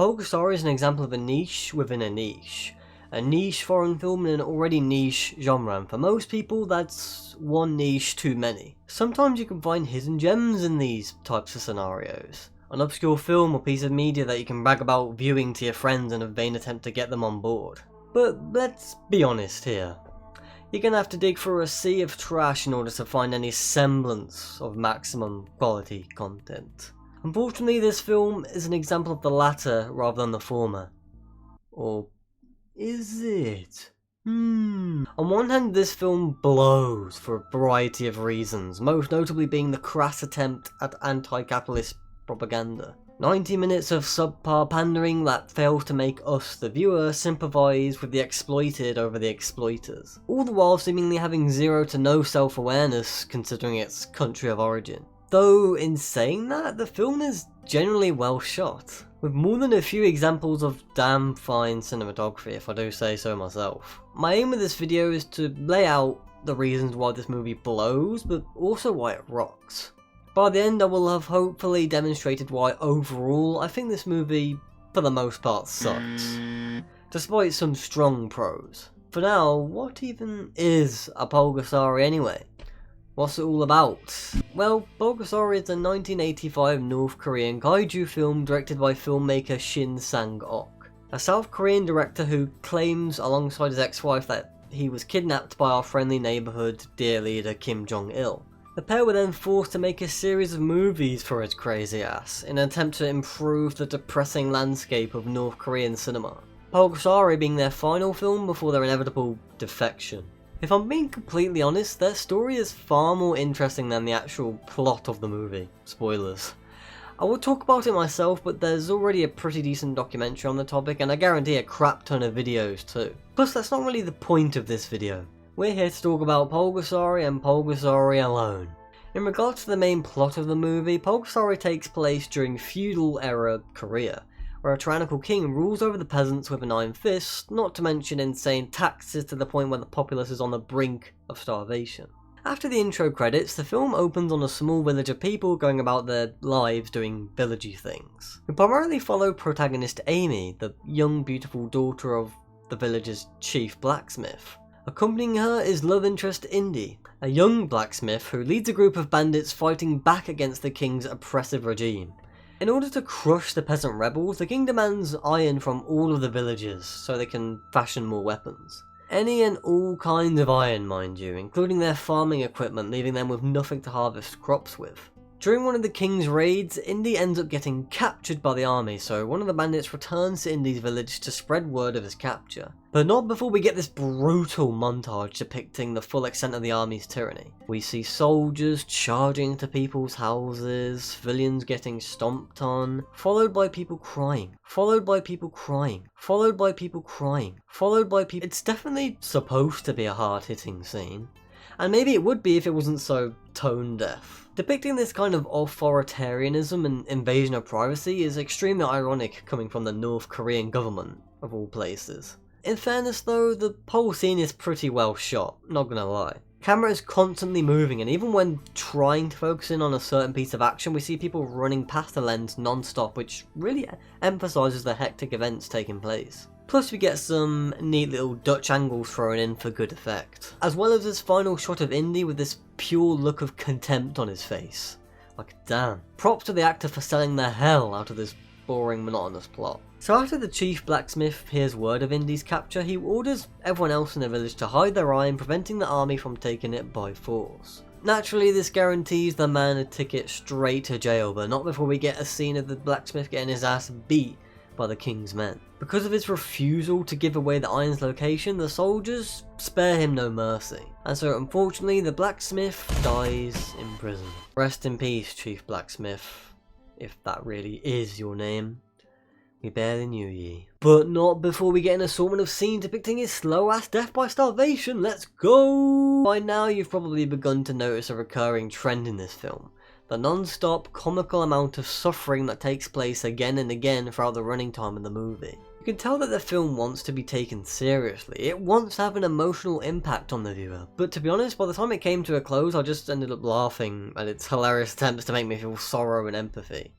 Pulgasari is an example of a niche within a niche. A niche foreign film in an already niche genre, and for most people that's one niche too many. Sometimes you can find hidden gems in these types of scenarios. An obscure film or piece of media that you can brag about viewing to your friends in a vain attempt to get them on board. But let's be honest here. You're gonna have to dig through a sea of trash in order to find any semblance of maximum quality content. Unfortunately, this film is an example of the latter rather than the former. Or is it? On one hand, this film blows for a variety of reasons, most notably being the crass attempt at anti-capitalist propaganda. 90 minutes of subpar pandering that fails to make us, the viewer, sympathise with the exploited over the exploiters, all the while seemingly having zero to no self-awareness considering its country of origin. Though, in saying that, the film is generally well shot, with more than a few examples of damn fine cinematography, if I do say so myself. My aim with this video is to lay out the reasons why this movie blows, but also why it rocks. By the end, I will have hopefully demonstrated why overall I think this movie, for the most part, sucks, despite some strong pros. For now, what even is a Pulgasari anyway? What's it all about? Well, Pulgasari is a 1985 North Korean kaiju film directed by filmmaker Shin Sang-ok, a South Korean director who claims alongside his ex-wife that he was kidnapped by our friendly neighbourhood dear leader Kim Jong-il. The pair were then forced to make a series of movies for his crazy ass, in an attempt to improve the depressing landscape of North Korean cinema, Pulgasari being their final film before their inevitable defection. If I'm being completely honest, their story is far more interesting than the actual plot of the movie. Spoilers. I would talk about it myself, but there's already a pretty decent documentary on the topic, and I guarantee a crap ton of videos too. Plus, that's not really the point of this video. We're here to talk about Pulgasari and Pulgasari alone. In regards to the main plot of the movie, Pulgasari takes place during feudal-era Korea, where a tyrannical king rules over the peasants with an iron fist, not to mention insane taxes to the point where the populace is on the brink of starvation. After the intro credits, the film opens on a small village of people going about their lives doing villagey things. We primarily follow protagonist Amy, the young beautiful daughter of the village's chief blacksmith. Accompanying her is love interest Indy, a young blacksmith who leads a group of bandits fighting back against the king's oppressive regime. In order to crush the peasant rebels, the king demands iron from all of the villagers so they can fashion more weapons. Any and all kinds of iron, mind you, including their farming equipment, leaving them with nothing to harvest crops with. During one of the king's raids, Indy ends up getting captured by the army, so one of the bandits returns to Indy's village to spread word of his capture. But not before we get this brutal montage depicting the full extent of the army's tyranny. We see soldiers charging into people's houses, civilians getting stomped on, followed by people crying, followed by people crying, followed by people crying, followed by people. It's definitely supposed to be a hard-hitting scene. And maybe it would be if it wasn't so tone-deaf. Depicting this kind of authoritarianism and invasion of privacy is extremely ironic coming from the North Korean government, of all places. In fairness though, the whole scene is pretty well shot, not gonna lie. Camera is constantly moving, and even when trying to focus in on a certain piece of action, we see people running past the lens non-stop, which really emphasises the hectic events taking place. Plus we get some neat little Dutch angles thrown in for good effect. As well as this final shot of Indy with this pure look of contempt on his face. Like damn. Props to the actor for selling the hell out of this boring, monotonous plot. So after the chief blacksmith hears word of Indy's capture, he orders everyone else in the village to hide their iron, preventing the army from taking it by force. Naturally, this guarantees the man a ticket straight to jail, but not before we get a scene of the blacksmith getting his ass beat by the king's men. Because of his refusal to give away the iron's location, the soldiers spare him no mercy. And so unfortunately, the blacksmith dies in prison. Rest in peace, Chief Blacksmith, if that really is your name. We barely knew ye. But not before we get an assortment of scenes depicting his slow-ass death by starvation. Let's go! By now you've probably begun to notice a recurring trend in this film. The non-stop, comical amount of suffering that takes place again and again throughout the running time of the movie. You can tell that the film wants to be taken seriously. It wants to have an emotional impact on the viewer. But to be honest, by the time it came to a close, I just ended up laughing at its hilarious attempts to make me feel sorrow and empathy.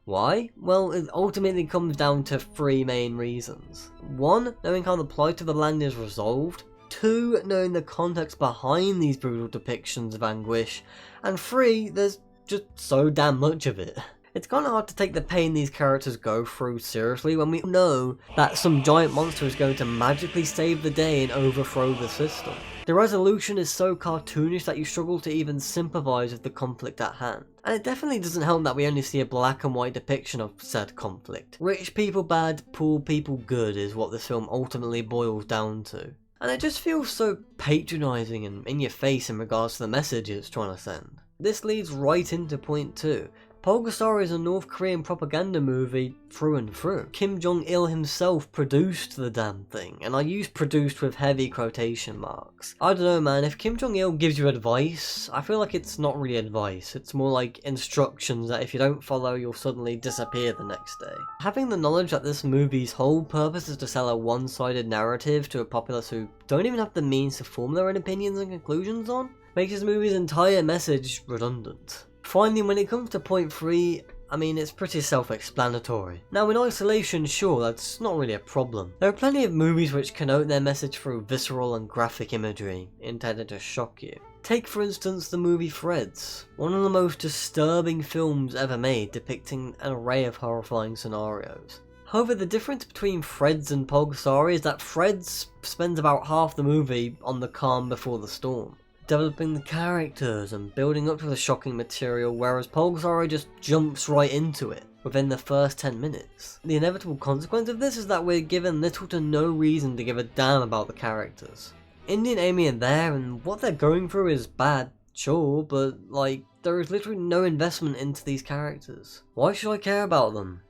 Why? Well, it ultimately comes down to 3 main reasons. 1, knowing how the plight of the land is resolved. 2, knowing the context behind these brutal depictions of anguish. And 3, there's just so damn much of it. It's kinda hard to take the pain these characters go through seriously when we know that some giant monster is going to magically save the day and overthrow the system. The resolution is so cartoonish that you struggle to even sympathise with the conflict at hand. And it definitely doesn't help that we only see a black and white depiction of said conflict. Rich people bad, poor people good is what this film ultimately boils down to. And it just feels so patronising and in your face in regards to the message it's trying to send. This leads right into point 2. Pulgasari is a North Korean propaganda movie through and through. Kim Jong-il himself produced the damn thing, and I use produced with heavy quotation marks. I don't know man, if Kim Jong-il gives you advice, I feel like it's not really advice, it's more like instructions that if you don't follow you'll suddenly disappear the next day. Having the knowledge that this movie's whole purpose is to sell a one-sided narrative to a populace who don't even have the means to form their own opinions and conclusions on, makes this movie's entire message redundant. Finally, when it comes to point 3, I mean, it's pretty self-explanatory. Now, in isolation, sure, that's not really a problem. There are plenty of movies which connote their message through visceral and graphic imagery, intended to shock you. Take, for instance, the movie Threads, one of the most disturbing films ever made, depicting an array of horrifying scenarios. However, the difference between Threads and Pulgasari is that Threads spends about half the movie on the calm before the storm, developing the characters and building up to the shocking material, whereas Pulgasari just jumps right into it within the first 10 minutes. The inevitable consequence of this is that we're given little to no reason to give a damn about the characters. Indy and Amy are there, and what they're going through is bad, sure, but like, there is literally no investment into these characters. Why should I care about them?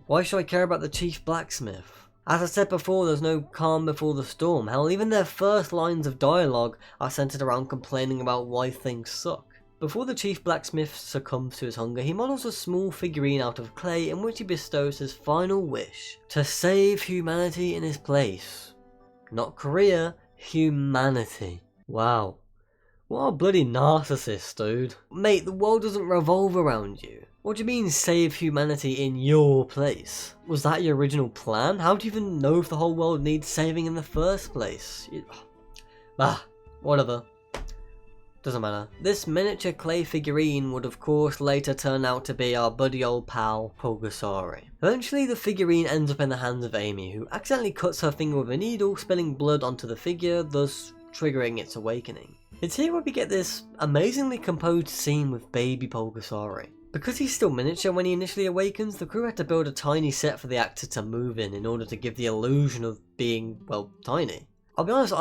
Why should I care about the chief blacksmith? As I said before, there's no calm before the storm. Hell, even their first lines of dialogue are centered around complaining about why things suck. Before the chief blacksmith succumbs to his hunger, he models a small figurine out of clay in which he bestows his final wish: to save humanity in his place. Not Korea, humanity. Wow. What a bloody narcissist, dude. Mate, the world doesn't revolve around you. What do you mean save humanity in your place? Was that your original plan? How do you even know if the whole world needs saving in the first place? Whatever. Doesn't matter. This miniature clay figurine would of course later turn out to be our buddy old pal, Pulgasari. Eventually the figurine ends up in the hands of Amy, who accidentally cuts her finger with a needle, spilling blood onto the figure, thus triggering its awakening. It's here where we get this amazingly composed scene with baby Pulgasari. Because he's still miniature when he initially awakens, the crew had to build a tiny set for the actor to move in order to give the illusion of being, well, tiny. I'll be honest, I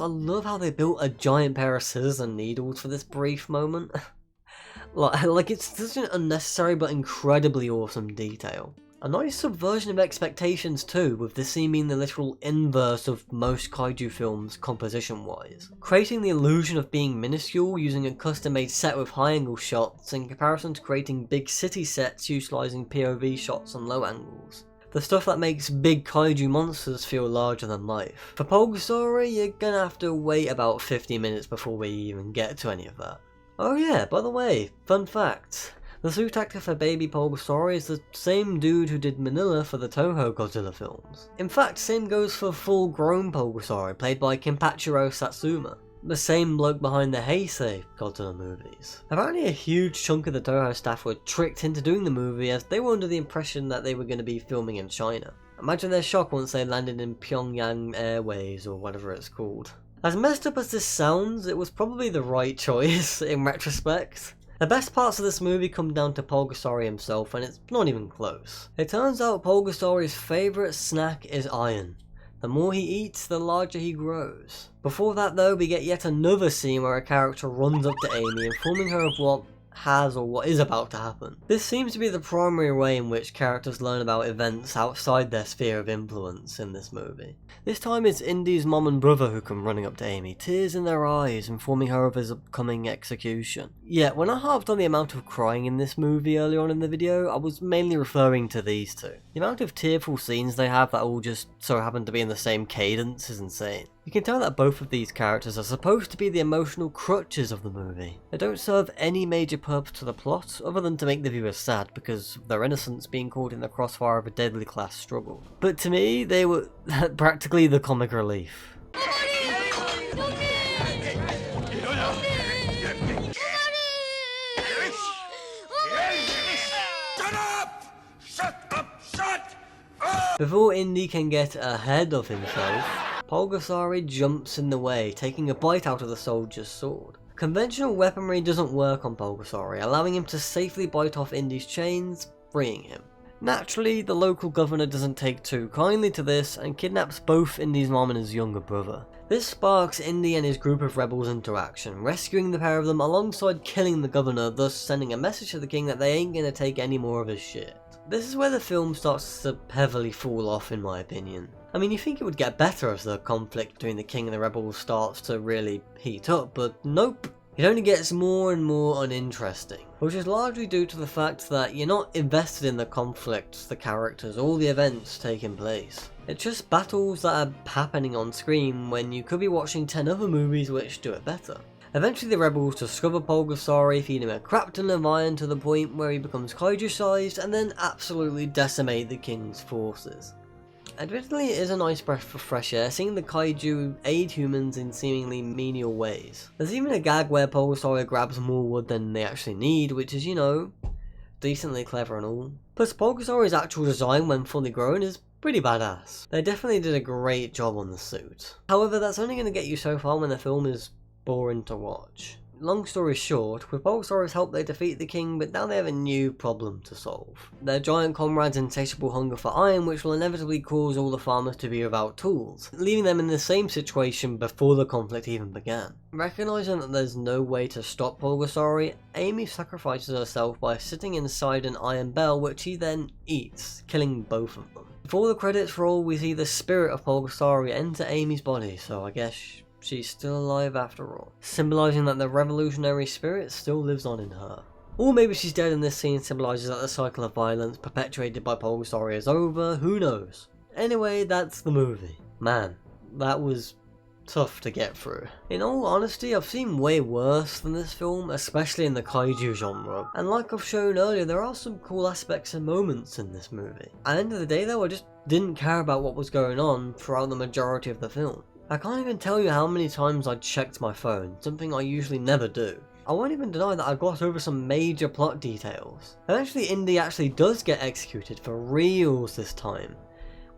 love how they built a giant pair of scissors and needles for this brief moment. like it's such an unnecessary but incredibly awesome detail. A nice subversion of expectations too, with this scene being the literal inverse of most kaiju films composition-wise, creating the illusion of being minuscule using a custom-made set with high-angle shots in comparison to creating big city sets utilising POV shots and low angles. The stuff that makes big kaiju monsters feel larger than life. For Pulgasari, you're gonna have to wait about 50 minutes before we even get to any of that. Oh yeah, by the way, fun fact. The suit actor for baby Pulgasari is the same dude who did Manila for the Toho Godzilla films. In fact, same goes for full-grown Pulgasari, played by Kenpachiro Satsuma, the same bloke behind the Heisei Godzilla movies. Apparently a huge chunk of the Toho staff were tricked into doing the movie as they were under the impression that they were going to be filming in China. Imagine their shock once they landed in Pyongyang Airways or whatever it's called. As messed up as this sounds, it was probably the right choice in retrospect. The best parts of this movie come down to Pulgasari himself, and it's not even close. It turns out Pulgasari's favourite snack is iron. The more he eats, the larger he grows. Before that though, we get yet another scene where a character runs up to Amy, informing her of what has or what is about to happen. This seems to be the primary way in which characters learn about events outside their sphere of influence in this movie. This time it's Indy's mom and brother who come running up to Amy, tears in their eyes, informing her of his upcoming execution. Yeah, when I harped on the amount of crying in this movie early on in the video, I was mainly referring to these two. The amount of tearful scenes they have that all just so happen to be in the same cadence is insane. You can tell that both of these characters are supposed to be the emotional crutches of the movie. They don't serve any major purpose to the plot other than to make the viewer sad because of their innocence being caught in the crossfire of a deadly class struggle. But to me, they were practically the comic relief. Before Indy can get ahead of himself, Pulgasari jumps in the way, taking a bite out of the soldier's sword. Conventional weaponry doesn't work on Pulgasari, allowing him to safely bite off Indy's chains, freeing him. Naturally, the local governor doesn't take too kindly to this and kidnaps both Indy's mom and his younger brother. This sparks Indy and his group of rebels into action, rescuing the pair of them alongside killing the governor, thus sending a message to the king that they ain't gonna take any more of his shit. This is where the film starts to heavily fall off, in my opinion. I mean, you think it would get better as the conflict between the king and the rebels starts to really heat up, but nope. It only gets more and more uninteresting, which is largely due to the fact that you're not invested in the conflicts, the characters, or the events taking place. It's just battles that are happening on screen when you could be watching 10 other movies which do it better. Eventually the rebels discover Pulgasari, feed him a crap ton of iron to the point where he becomes kaiju-sized, and then absolutely decimate the king's forces. Admittedly, it is a nice breath of fresh air seeing the kaiju aid humans in seemingly menial ways. There's even a gag where Pulgasari grabs more wood than they actually need, which is, you know, decently clever and all. Plus Pulgasari's actual design when fully grown is pretty badass. They definitely did a great job on the suit. However, that's only going to get you so far when the film is boring to watch. Long story short, with Pulgasari's help they defeat the king, but now they have a new problem to solve. Their giant comrade's insatiable hunger for iron, which will inevitably cause all the farmers to be without tools, leaving them in the same situation before the conflict even began. Recognizing that there's no way to stop Pulgasari, Amy sacrifices herself by sitting inside an iron bell, which he then eats, killing both of them. Before the credits roll, we see the spirit of Pulgasari enter Amy's body, so I guess she's still alive after all, symbolising that the revolutionary spirit still lives on in her. Or maybe she's dead and this scene symbolises that the cycle of violence perpetuated by Pulgasari is over, who knows. Anyway, that's the movie. Man, that was tough to get through. In all honesty, I've seen way worse than this film, especially in the kaiju genre, and like I've shown earlier, there are some cool aspects and moments in this movie. At the end of the day though, I just didn't care about what was going on throughout the majority of the film. I can't even tell you how many times I checked my phone, something I usually never do. I won't even deny that I glossed over some major plot details. Eventually Indy actually does get executed for reals this time,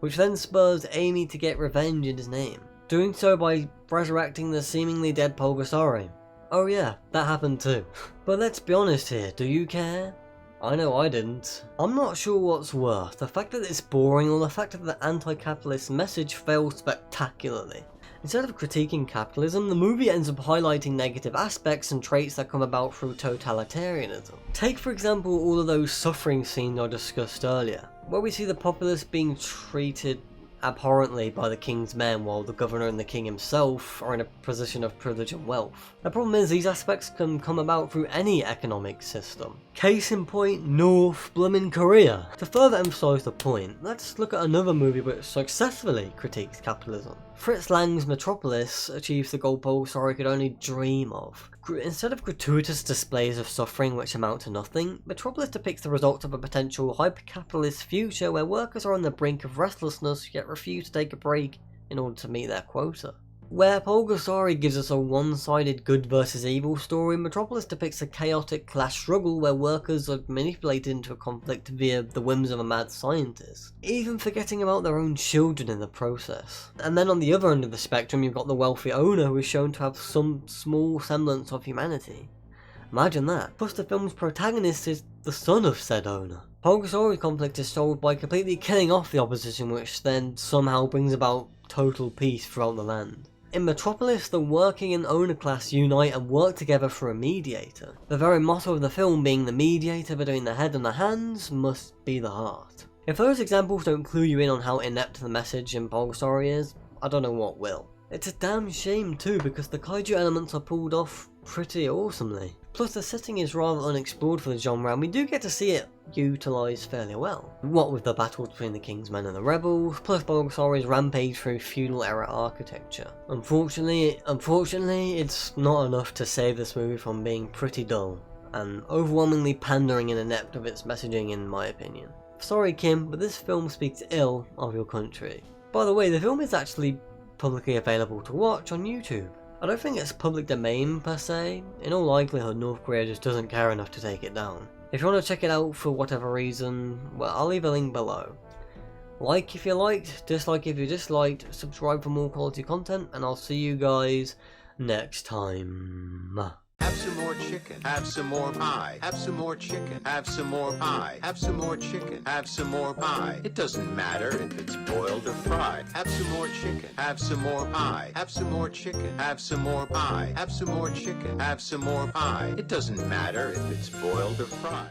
which then spurs Amy to get revenge in his name, doing so by resurrecting the seemingly dead Pulgasari. Oh yeah, that happened too. But let's be honest here, do you care? I know I didn't. I'm not sure what's worse, the fact that it's boring or the fact that the anti-capitalist message fails spectacularly. Instead of critiquing capitalism, the movie ends up highlighting negative aspects and traits that come about through totalitarianism. Take for example all of those suffering scenes I discussed earlier, where we see the populace being treated abhorrently by the king's men while the governor and the king himself are in a position of privilege and wealth. The problem is these aspects can come about through any economic system. Case in point, North Bloomin' Korea. To further emphasise the point, let's look at another movie which successfully critiques capitalism. Fritz Lang's Metropolis achieves the goal Pulgasari could only dream of. Instead of gratuitous displays of suffering which amount to nothing, Metropolis depicts the results of a potential hyper-capitalist future where workers are on the brink of restlessness yet refuse to take a break in order to meet their quota. Where Pulgasari gives us a one-sided good versus evil story, Metropolis depicts a chaotic class struggle where workers are manipulated into a conflict via the whims of a mad scientist, even forgetting about their own children in the process. And then on the other end of the spectrum you've got the wealthy owner who is shown to have some small semblance of humanity. Imagine that. Plus the film's protagonist is the son of said owner. Pulgasari's conflict is solved by completely killing off the opposition, which then somehow brings about total peace throughout the land. In Metropolis, the working and owner class unite and work together for a mediator. The very motto of the film being the mediator between the head and the hands must be the heart. If those examples don't clue you in on how inept the message in Pulgasari is, I don't know what will. It's a damn shame too because the kaiju elements are pulled off pretty awesomely. Plus the setting is rather unexplored for the genre and we do get to see it utilised fairly well. What with the battles between the King's Men and the rebels, plus Pulgasari's rampage through feudal era architecture. Unfortunately, it's not enough to save this movie from being pretty dull, and overwhelmingly pandering and inept of its messaging in my opinion. Sorry Kim, but this film speaks ill of your country. By the way, the film is actually publicly available to watch on YouTube. I don't think it's public domain per se. In all likelihood, North Korea just doesn't care enough to take it down. If you want to check it out for whatever reason, well, I'll leave a link below. Like if you liked, dislike if you disliked, subscribe for more quality content, and I'll see you guys next time. Have some more chicken. Have some more pie. Have some more chicken. Have some more pie. Have some more chicken. Have some more pie. It doesn't matter if it's boiled or fried. Have some more chicken. Have some more pie. Have some more chicken. Have some more pie. Have some more chicken. Have some more pie. It doesn't matter if it's boiled or fried.